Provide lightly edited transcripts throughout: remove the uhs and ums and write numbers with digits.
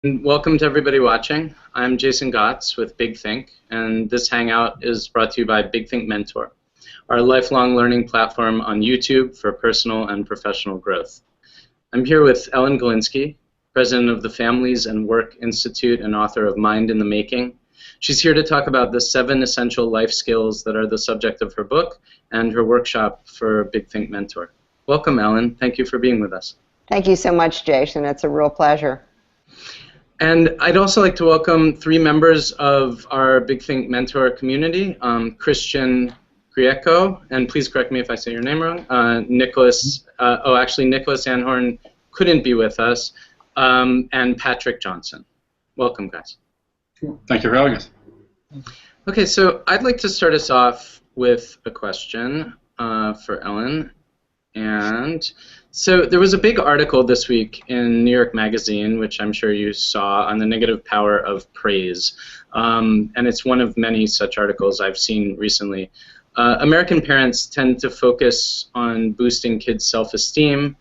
Welcome to everybody watching. I'm Jason Gotts with Big Think, and this Hangout is brought to you by Big Think Mentor, our lifelong learning platform on YouTube for personal and professional growth. I'm here with Ellen Galinsky, president of the Families and Work Institute and author of Mind in the Making. She's here to talk about the 7 essential life skills that are the subject of her book and her workshop for Big Think Mentor. Welcome, Ellen. Thank you for being with us. Thank you so much, Jason. It's a real pleasure. And I'd also like to welcome 3 members of our Big Think Mentor community, Christian Grieco, and please correct me if I say your name wrong, Nicholas Anhorn couldn't be with us, and Patrick Johnson. Welcome, guys. Thank you for having us. Okay, so I'd like to start us off with a question for Ellen. And so there was a big article this week in New York Magazine, which I'm sure you saw, on the negative power of praise. And it's one of many such articles I've seen recently. American parents tend to focus on boosting kids' self-esteem,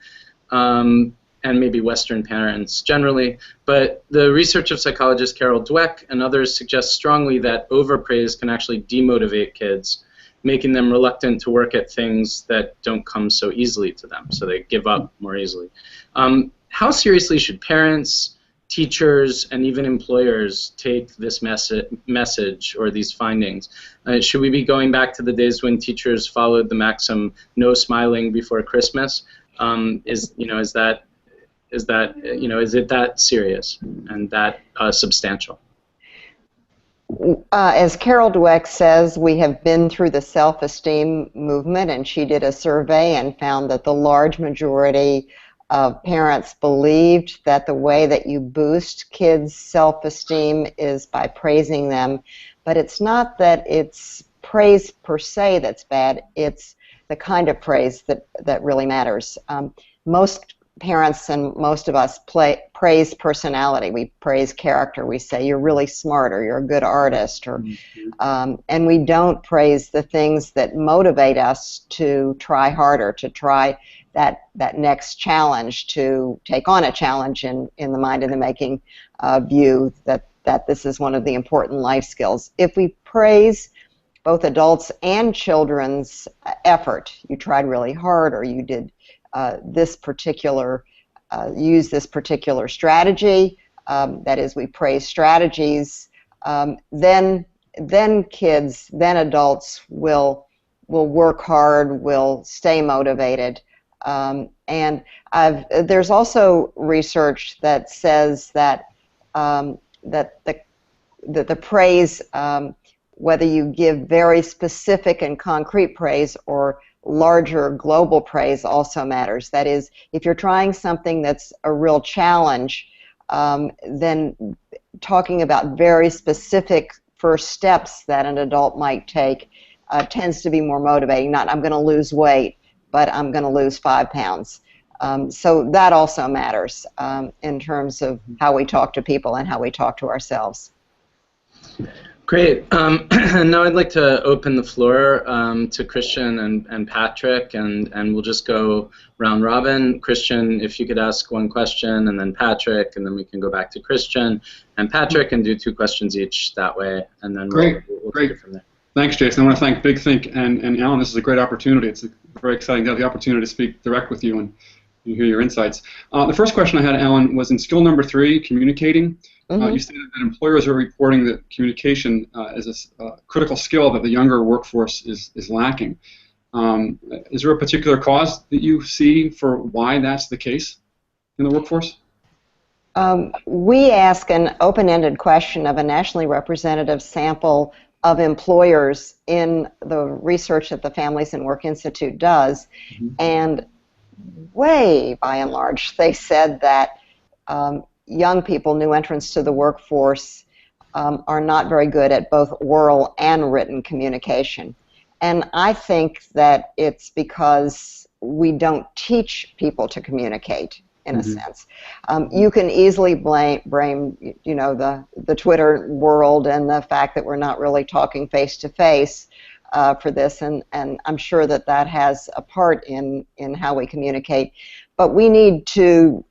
and maybe Western parents generally. But the research of psychologist Carol Dweck and others suggests strongly that overpraise can actually demotivate kids, making them reluctant to work at things that don't come so easily to them, so they give up more easily. How seriously should parents, teachers, and even employers take this message or these findings? Should we be going back to the days when teachers followed the maxim, no smiling before Christmas? Is it that serious and that substantial? As Carol Dweck says, we have been through the self-esteem movement, and she did a survey and found that the large majority of parents believed that the way that you boost kids' self-esteem is by praising them. But it's not that it's praise per se that's bad, it's the kind of praise that really matters. Most parents and most of us praise personality. We praise character. We say you're really smart, or you're a good artist, or and we don't praise the things that motivate us to try harder, to try that next challenge, to take on a challenge in the Mind in the Making view that this is one of the important life skills. If we praise both adults and children's effort, you tried really hard, or you did use this particular strategy, that is, we praise strategies, then adults will work hard, will stay motivated. And there's also research that says that the praise, whether you give very specific and concrete praise or larger global praise, also matters. That is, if you're trying something that's a real challenge, then talking about very specific first steps that an adult might take tends to be more motivating. Not, I'm going to lose weight, but I'm going to lose 5 pounds. So that also matters in terms of how we talk to people and how we talk to ourselves. Great. Now I'd like to open the floor to Christian and Patrick, and we'll just go round robin. Christian, if you could ask one question, and then Patrick, and then we can go back to Christian and Patrick and do 2 questions each that way, and then we'll take it from there. Thanks, Jason. I want to thank Big Think and Ellen. This is a great opportunity. It's very exciting to have the opportunity to speak direct with you and hear your insights. The first question I had, Ellen, was in skill number 3, communicating. You stated that employers are reporting that communication is a critical skill that the younger workforce is lacking. Is there a particular cause that you see for why that's the case in the workforce? We ask an open-ended question of a nationally representative sample of employers in the research that the Families and Work Institute does, and way by and large they said that young people, new entrants to the workforce, are not very good at both oral and written communication. And I think that it's because we don't teach people to communicate, in a sense. You can easily blame the Twitter world and the fact that we're not really talking face-to-face for this, and I'm sure that has a part in how we communicate. But we need to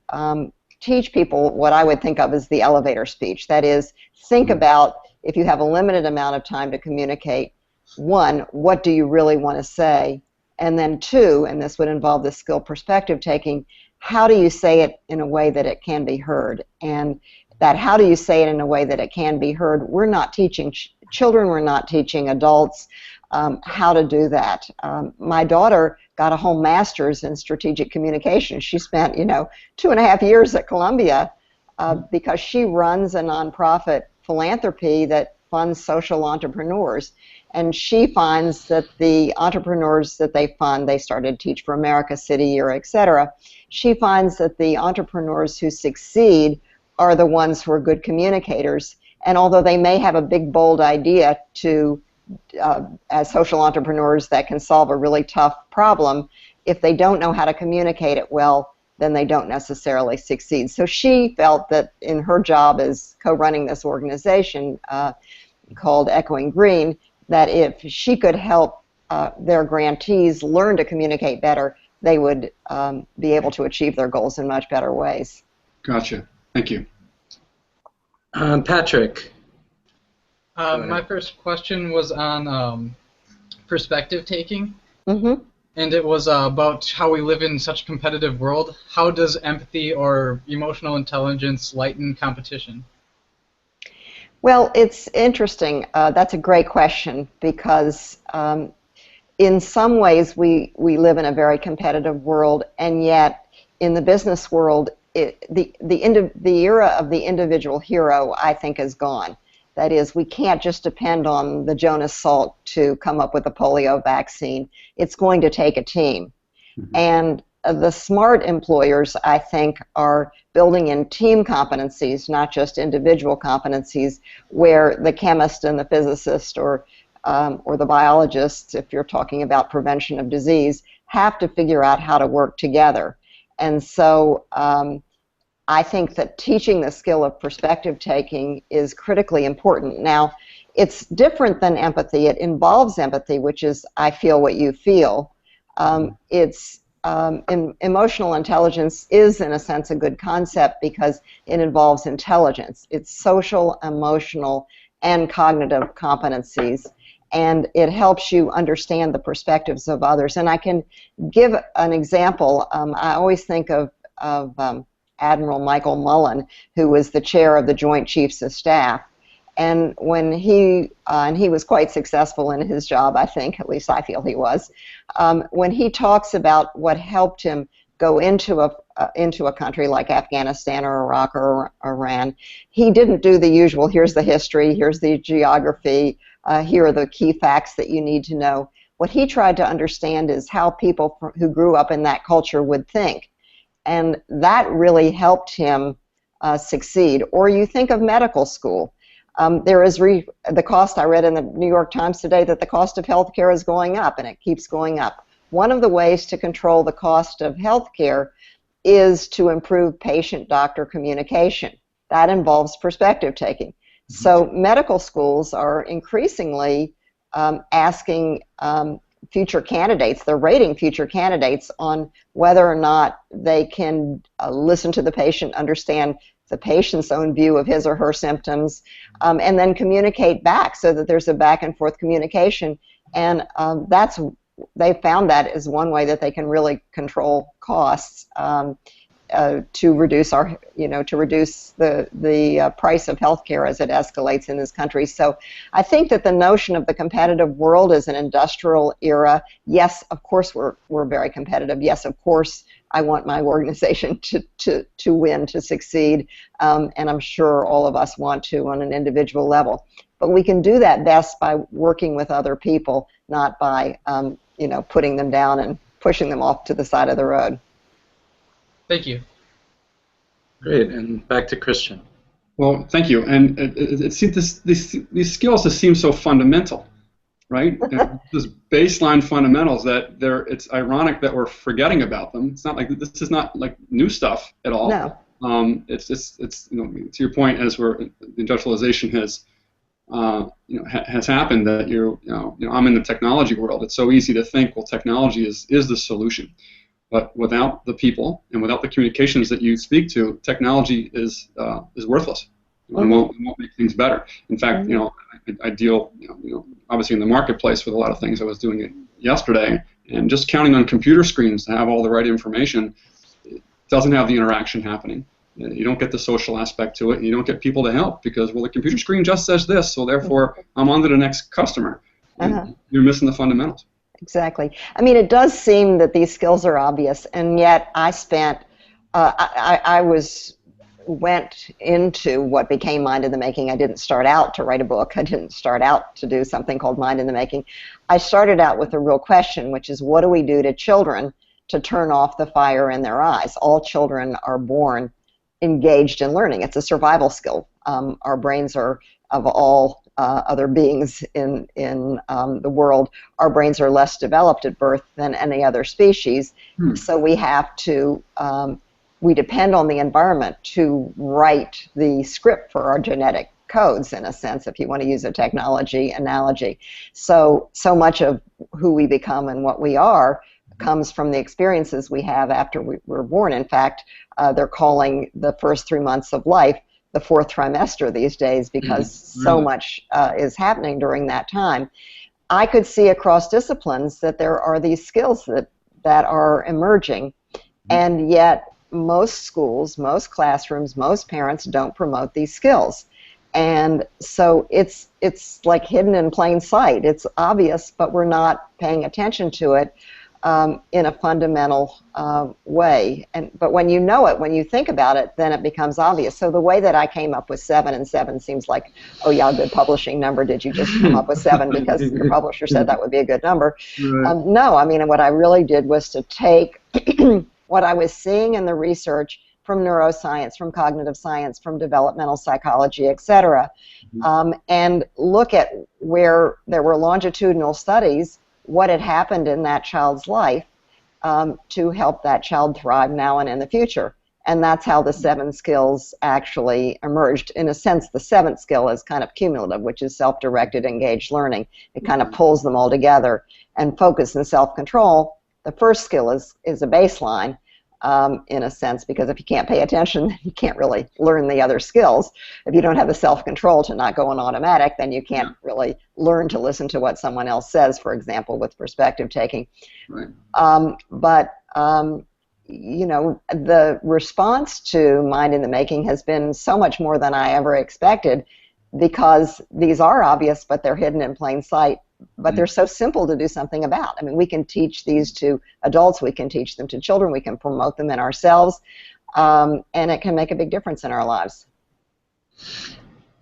teach people what I would think of as the elevator speech. That is, think about, if you have a limited amount of time to communicate, one, what do you really want to say? And then two, and this would involve the skill perspective taking, how do you say it in a way that it can be heard? And that how do you say it in a way that it can be heard, we're not teaching children, we're not teaching adults how to do that. My daughter got a whole master's in strategic communication. She spent, 2.5 years at Columbia because she runs a nonprofit philanthropy that funds social entrepreneurs. And she finds that the entrepreneurs that they fund, they started Teach for America, City Year, etc. She finds that the entrepreneurs who succeed are the ones who are good communicators. And although they may have a big, bold idea to, as social entrepreneurs that can solve a really tough problem, if they don't know how to communicate it well, then they don't necessarily succeed. So she felt that in her job as co-running this organization called Echoing Green, that if she could help their grantees learn to communicate better, they would be able to achieve their goals in much better ways. Gotcha. Thank you. Patrick. My first question was on perspective taking. Mm-hmm. And it was about how we live in such a competitive world. How does empathy or emotional intelligence lighten competition? Well, it's interesting. That's a great question because in some ways we live in a very competitive world, and yet in the business world, the era of the individual hero, I think, is gone. That is, we can't just depend on the Jonas Salt to come up with a polio vaccine. It's going to take a team. Mm-hmm. And the smart employers, I think, are building in team competencies, not just individual competencies, where the chemist and the physicist or the biologists, if you're talking about prevention of disease, have to figure out how to work together. And so I think that teaching the skill of perspective taking is critically important. Now, it's different than empathy. It involves empathy, which is I feel what you feel. Emotional intelligence is, in a sense, a good concept because it involves intelligence. It's social, emotional, and cognitive competencies, and it helps you understand the perspectives of others. And I can give an example. I always think of Admiral Michael Mullen, who was the chair of the Joint Chiefs of Staff. And when he was quite successful in his job, I think, at least I feel he was, when he talks about what helped him go into a country like Afghanistan or Iraq or Iran, he didn't do the usual, here's the history, here's the geography, here are the key facts that you need to know. What he tried to understand is how people who grew up in that culture would think. And that really helped him succeed. Or you think of medical school. There is the cost, I read in the New York Times today that the cost of healthcare is going up, and it keeps going up. One of the ways to control the cost of healthcare is to improve patient-doctor communication. That involves perspective taking. Mm-hmm. So medical schools are increasingly asking future candidates, they're rating future candidates on whether or not they can listen to the patient, understand the patient's own view of his or her symptoms, and then communicate back so that there's a back and forth communication. And they found that is one way that they can really control costs to reduce the price of healthcare as it escalates in this country. So I think that the notion of the competitive world is an industrial era. Yes, of course we're very competitive. Yes, of course I want my organization to win, to succeed, and I'm sure all of us want to on an individual level. But we can do that best by working with other people, not by putting them down and pushing them off to the side of the road. Thank you. Great, and back to Christian. Well, thank you. And it seems these skills just seem so fundamental, right? These baseline fundamentals that it's ironic that we're forgetting about them. It's not like this is not like new stuff at all. No. It's to your point, as industrialization has has happened, that I'm in the technology world. It's so easy to think, well, technology is the solution. But without the people and without the communications that you speak to, technology is worthless. It won't make things better. In fact, I deal, obviously in the marketplace with a lot of things. I was doing it yesterday, and just counting on computer screens to have all the right information, it doesn't have the interaction happening. You don't get the social aspect to it, and you don't get people to help because, well, the computer screen just says this, so therefore I'm on to the next customer. You're missing the fundamentals. Exactly. I mean, it does seem that these skills are obvious, and yet I spent, went into what became Mind in the Making. I didn't start out to write a book. I didn't start out to do something called Mind in the Making. I started out with a real question, which is, what do we do to children to turn off the fire in their eyes? All children are born engaged in learning. It's a survival skill. Our brains are, of all other beings in the world, our brains are less developed at birth than any other species. So we have to, we depend on the environment to write the script for our genetic codes, in a sense, if you want to use a technology analogy. So much of who we become and what we are comes from the experiences we have after we were born. In fact, they're calling the first 3 months of life the fourth trimester these days because so much is happening during that time. I could see across disciplines that there are these skills that are emerging, and yet most schools, most classrooms, most parents don't promote these skills. And so it's like hidden in plain sight. It's obvious, but we're not paying attention to it in a fundamental way. But when you know it, when you think about it, then it becomes obvious. So the way that I came up with 7, and 7 seems like, oh yeah, a good publishing number. Did you just come up with 7 because your publisher said that would be a good number? Right. No, I mean, what I really did was to take what I was seeing in the research from neuroscience, from cognitive science, from developmental psychology, etc., and look at where there were longitudinal studies, what had happened in that child's life to help that child thrive now and in the future. And that's how the 7 skills actually emerged. In a sense, the 7th skill is kind of cumulative, which is self-directed engaged learning. It kind of pulls them all together. And focus and self-control, the first skill is a baseline, in a sense, because if you can't pay attention, you can't really learn the other skills. If you don't have the self-control to not go on automatic, then you can't really learn to listen to what someone else says, for example, with perspective taking. Right. The response to Mind in the Making has been so much more than I ever expected, because these are obvious, but they're hidden in plain sight. But they're so simple to do something about. I mean, we can teach these to adults, we can teach them to children, we can promote them in ourselves, and it can make a big difference in our lives.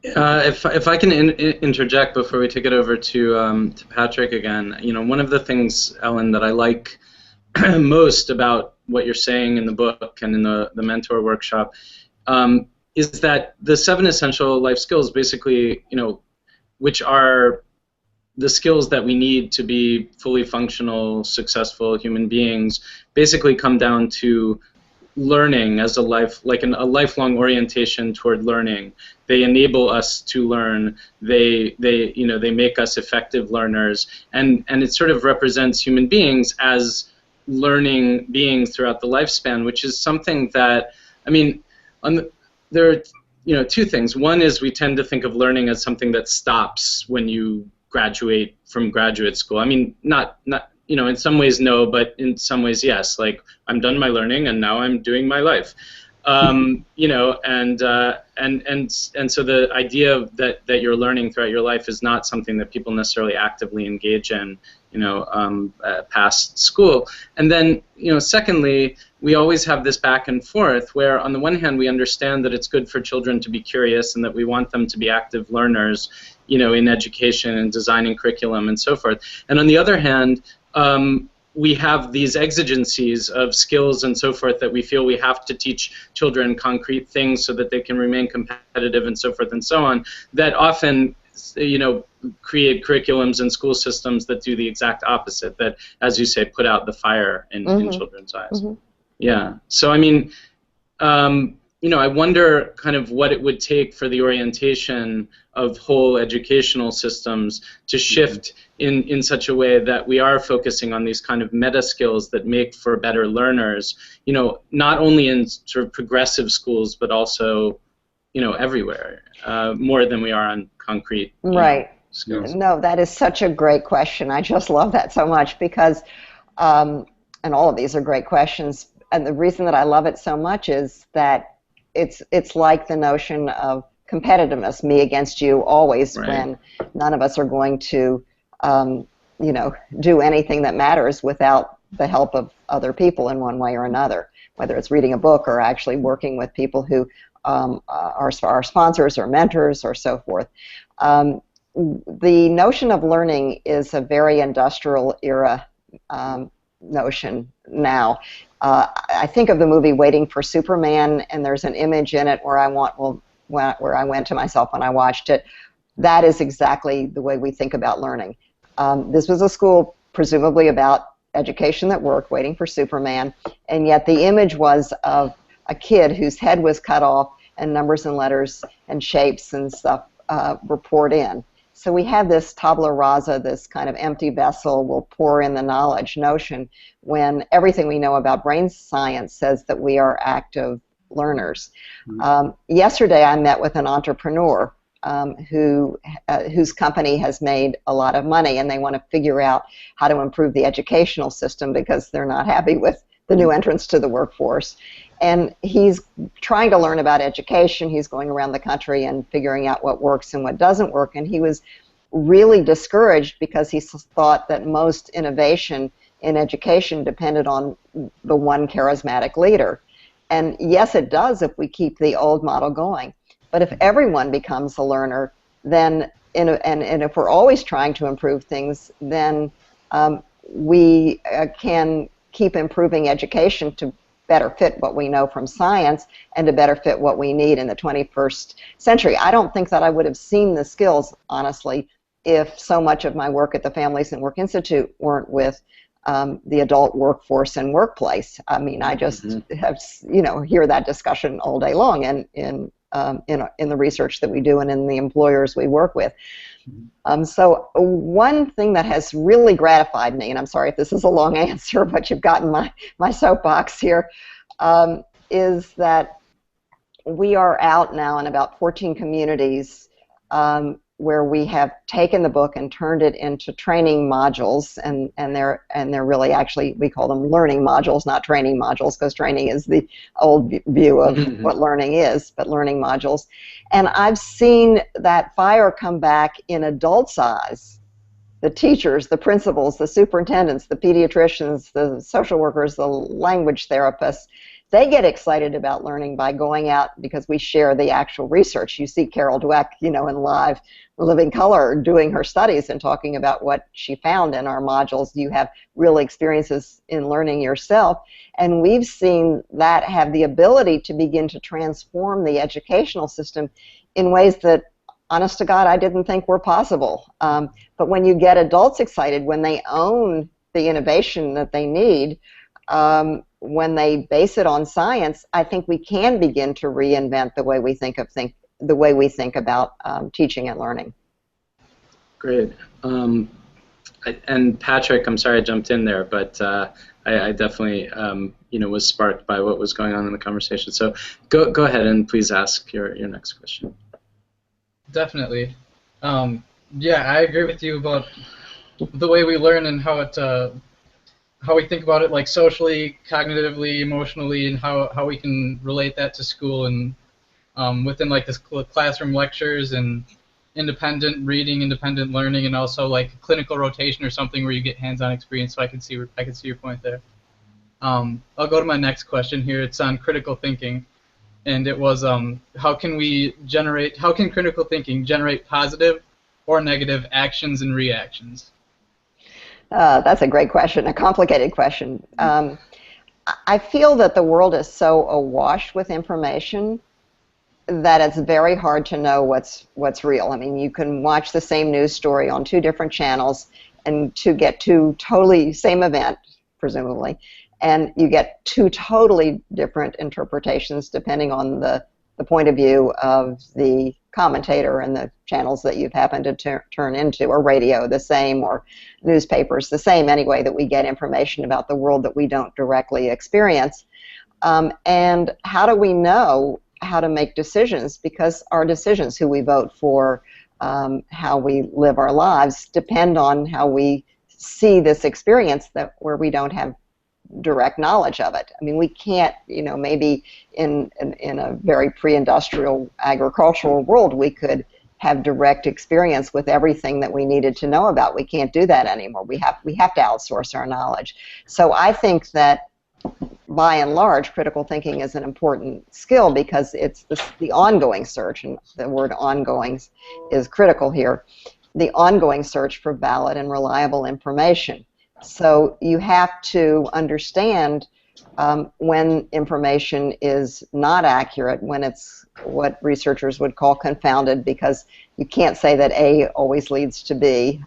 If I can interject before we take it over to Patrick again, one of the things, Ellen, that I like most about what you're saying in the book and in the mentor workshop is that the 7 essential life skills, basically, which are the skills that we need to be fully functional, successful human beings, basically come down to learning as a lifelong orientation toward learning. They enable us to learn. They make us effective learners, and it sort of represents human beings as learning beings throughout the lifespan, which is something that, I mean, there are 2 things. One is we tend to think of learning as something that stops when you graduate from graduate school. I mean, not in some ways no, but in some ways yes. Like, I'm done my learning and now I'm doing my life. And so the idea that you're learning throughout your life is not something that people necessarily actively engage in, past school. And then, secondly, we always have this back and forth where, on the one hand, we understand that it's good for children to be curious and that we want them to be active learners, in education and designing curriculum and so forth. And on the other hand, we have these exigencies of skills and so forth that we feel we have to teach children concrete things so that they can remain competitive and so forth and so on, that often create curriculums and school systems that do the exact opposite, that, as you say, put out the fire in children's eyes. Yeah. So, I mean, I wonder kind of what it would take for the orientation of whole educational systems to shift in such a way that we are focusing on these kind of meta skills that make for better learners, not only in sort of progressive schools, but also, everywhere, more than we are on concrete right. skills. No, that is such a great question. I just love that so much because, and all of these are great questions, and the reason that I love it so much is that it's like the notion of competitiveness, me against you, always, right. when none of us are going to, do anything that matters without the help of other people in one way or another, whether it's reading a book or actually working with people who are our sponsors or mentors or so forth. The notion of learning is a very industrial era notion now. I think of the movie Waiting for Superman, and there's an image in it where I went to myself when I watched it. That is exactly the way we think about learning. This was a school presumably about education that worked, Waiting for Superman, and yet the image was of a kid whose head was cut off and numbers and letters and shapes and stuff were poured in. So we have this tabula rasa, this kind of empty vessel, will pour in the knowledge notion, when everything we know about brain science says that we are active learners. Yesterday I met with an entrepreneur whose company has made a lot of money, and they want to figure out how to improve the educational system because they're not happy with the new entrants to the workforce. And he's trying to learn about education. He's going around the country and figuring out what works and what doesn't work. And he was really discouraged because he thought that most innovation in education depended on the one charismatic leader. And yes, it does if we keep the old model going. But if everyone becomes a learner, then and if we're always trying to improve things, then we can keep improving education to better fit what we know from science and to better fit what we need in the 21st century. I don't think that I would have seen the skills, honestly, if so much of my work at the Families and Work Institute weren't with the adult workforce and workplace. I mean, I just have, hear that discussion all day long in the research that we do and in the employers we work with. So one thing that has really gratified me, and I'm sorry if this is a long answer, but you've gotten my soapbox here, is that we are out now in about 14 communities where we have taken the book and turned it into training modules, and they're really, actually, we call them learning modules, not training modules, because training is the old view of what learning is, but learning modules. And I've seen that fire come back in adult size. The teachers, the principals, the superintendents, the pediatricians, the social workers, the language therapists, they get excited about learning by going out because we share the actual research. You see Carol Dweck, in live, living color, doing her studies and talking about what she found in our modules. You have real experiences in learning yourself. And we've seen that have the ability to begin to transform the educational system in ways that, honest to God, I didn't think were possible. But when you get adults excited, when they own the innovation that they need, when they base it on science, I think we can begin to reinvent the way we think about teaching and learning. Great. And Patrick, I'm sorry I jumped in there, but I definitely was sparked by what was going on in the conversation. So go ahead and please ask your next question. Definitely. Yeah, I agree with you about the way we learn and how we think about it, like socially, cognitively, emotionally, and how we can relate that to school and within like this classroom lectures and independent reading, independent learning, and also like clinical rotation or something where you get hands-on experience. So I can see your point there. I'll go to my next question here. It's on critical thinking, and it was how can critical thinking generate positive or negative actions and reactions? That's a great question, a complicated question. I feel that the world is so awash with information that it's very hard to know what's real. I mean, you can watch the same news story on two different channels and to get to totally same event, presumably, and you get two totally different interpretations depending on the point of view of the commentator and the channels that you've happened to turn into, or radio the same, or newspapers the same, anyway, that we get information about the world that we don't directly experience. And how do we know how to make decisions? Because our decisions, who we vote for, how we live our lives, depend on how we see this experience where we don't have direct knowledge of it. I mean, we can't, maybe in a very pre-industrial agricultural world, we could have direct experience with everything that we needed to know about. We can't do that anymore. We have to outsource our knowledge. So I think that, by and large, critical thinking is an important skill because it's the ongoing search, and the word ongoing is critical here, the ongoing search for valid and reliable information. So you have to understand when information is not accurate, when it's what researchers would call confounded, because you can't say that A always leads to B.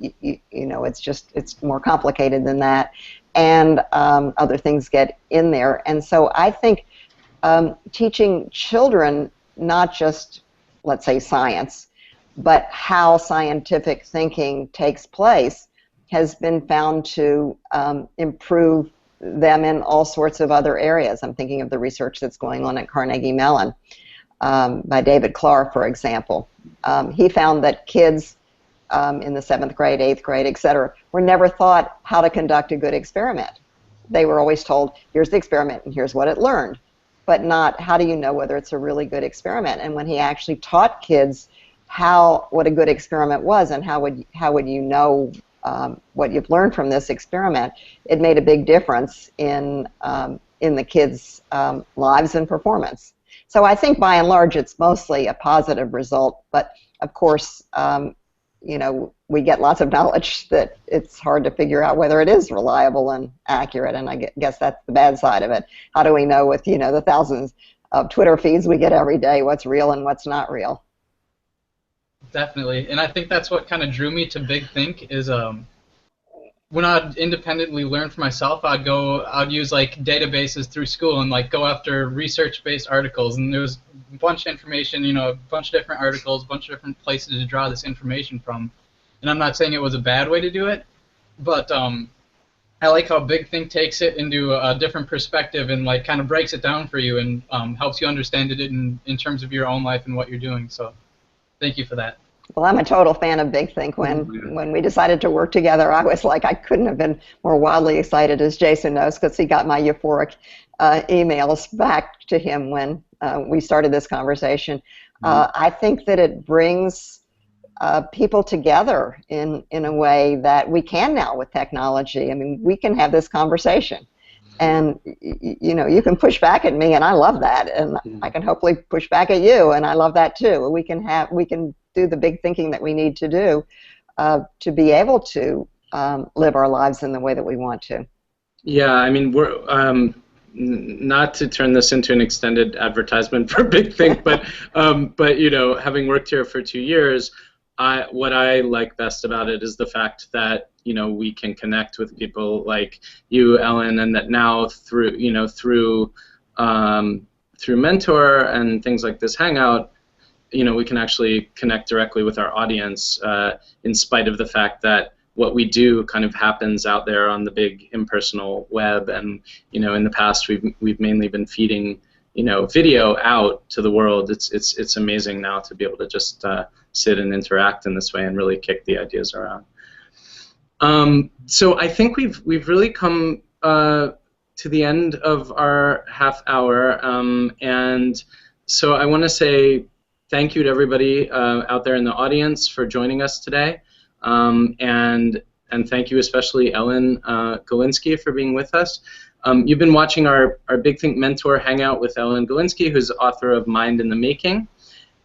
It's more complicated than that. And other things get in there. And so I think teaching children not just, let's say, science, but how scientific thinking takes place has been found to improve them in all sorts of other areas. I'm thinking of the research that's going on at Carnegie Mellon by David Clarr, for example. He found that kids in the 7th grade, 8th grade, etc., were never taught how to conduct a good experiment. They were always told, here's the experiment and here's what it learned, but not how do you know whether it's a really good experiment. And when he actually taught kids what a good experiment was and how would you know what you've learned from this experiment, it made a big difference in the kids' lives and performance. So I think by and large it's mostly a positive result, but of course we get lots of knowledge that it's hard to figure out whether it is reliable and accurate, and I guess that's the bad side of it. How do we know with the thousands of Twitter feeds we get every day what's real and what's not real? Definitely, and I think that's what kind of drew me to Big Think is when I'd independently learn for myself, I'd use like databases through school and like go after research-based articles, and there was a bunch of information, a bunch of different articles, a bunch of different places to draw this information from. And I'm not saying it was a bad way to do it, but I like how Big Think takes it into a different perspective and like kind of breaks it down for you and helps you understand it in terms of your own life and what you're doing. So thank you for that. Well, I'm a total fan of Big Think. When we decided to work together, I was like, I couldn't have been more wildly excited, as Jason knows, because he got my euphoric emails back to him when we started this conversation. I think that it brings people together in a way that we can now with technology. I mean, we can have this conversation. And, you can push back at me, and I love that. And I can hopefully push back at you, and I love that too. We can do the big thinking that we need to do to be able to live our lives in the way that we want to. Yeah, I mean, we're not to turn this into an extended advertisement for Big Think, but having worked here for 2 years, what I like best about it is the fact that we can connect with people like you, Ellen, and that now through Mentor and things like this Hangout, we can actually connect directly with our audience in spite of the fact that what we do kind of happens out there on the big impersonal web, and in the past we've mainly been feeding video out to the world. It's amazing now to be able to just sit and interact in this way and really kick the ideas around. So I think we've really come to the end of our half hour, and so I want to say thank you to everybody out there in the audience for joining us today, and thank you especially Ellen Galinsky for being with us. You've been watching our Big Think Mentor Hangout with Ellen Galinsky, who's the author of Mind in the Making,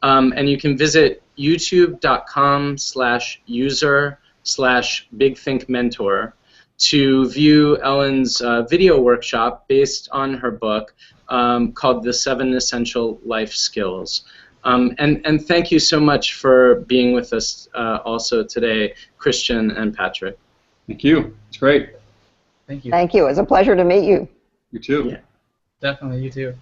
and you can visit youtube.com/user/BigThinkMentor to view Ellen's video workshop based on her book called The 7 Essential Life Skills. And thank you so much for being with us also today, Christian and Patrick. Thank you. It's great. Thank you. Thank you. It was a pleasure to meet you. You too. Yeah. Definitely, you too.